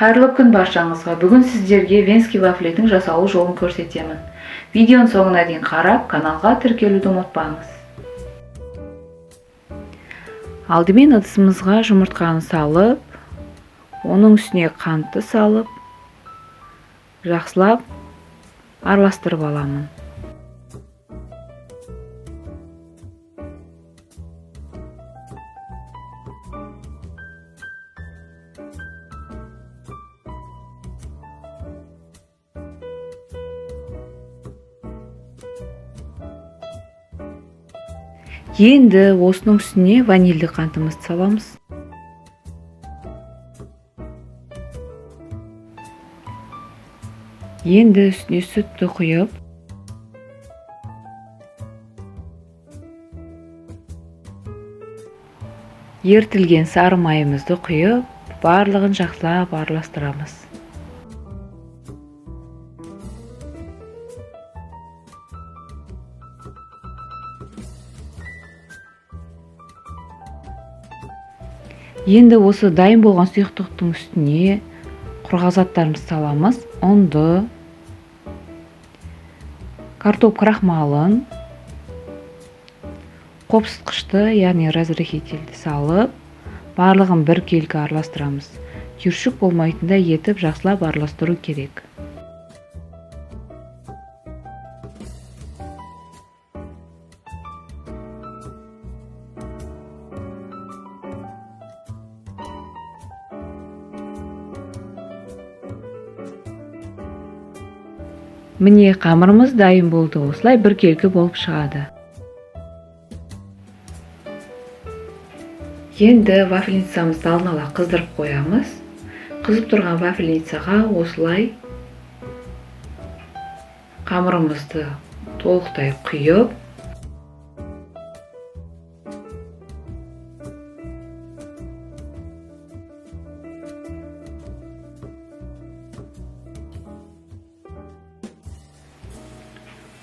Қайырлы күн баршаңызға. Бүгін сіздерге венский вафлеттің жасалу жолын көрсетемін. Видеоның соңына дейін қарап, каналға тіркелуді ұмытпаңыз. Алдымен ыдысымызға жұмыртқаны салып, оның үстіне қантты салып, жақсылап араластырып аламын. Енді осының үстіне ванильді қантымызды саламыз. Енді үстіне сүтті құйып, ертілген сары майымызды құйып, барлығын жақсылап араластырамыз. Енді осы дайын болған сұйықтықтың үстіне құрғақ заттарымызды саламыз. Ұнды, картоп крахмалын, қопсытқышты, яғни разрыхителді салып, барлығын біркелкі араластырамыз. Түйіршік болмайтындай етіп жақсылап араластыру керек. Міне қамырымыз дайын болды. Осылай біркелкі болып шығады. Енді вафельницамызды алдын ала қыздырып қоямыз. Қызып тұрған вафельницаға осылай қамырымызды толықтай құйып,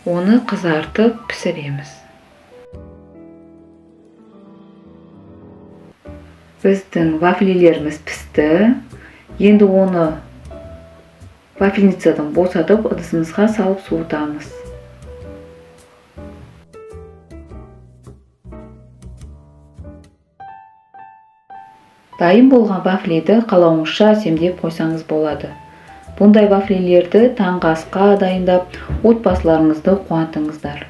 оны қызартып пісіреміз. Біздің вафлилеріміз пісті. Енді оны вафельницадан босатып, ыдысымызға салып суытамыз. Дайын болған вафлиді қалауыңызша әсемдеп қойсаңыз болады. Бұндай вафлилерді таңғы асқа дайындап, отбасыларыңызды қуантыңыздар.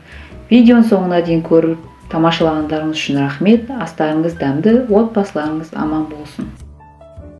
Видеоның соңына дейін көріп тамашалағандарыңыз үшін рахмет. Астарыңыз дәмді, отбасыларыңыз аман болсын.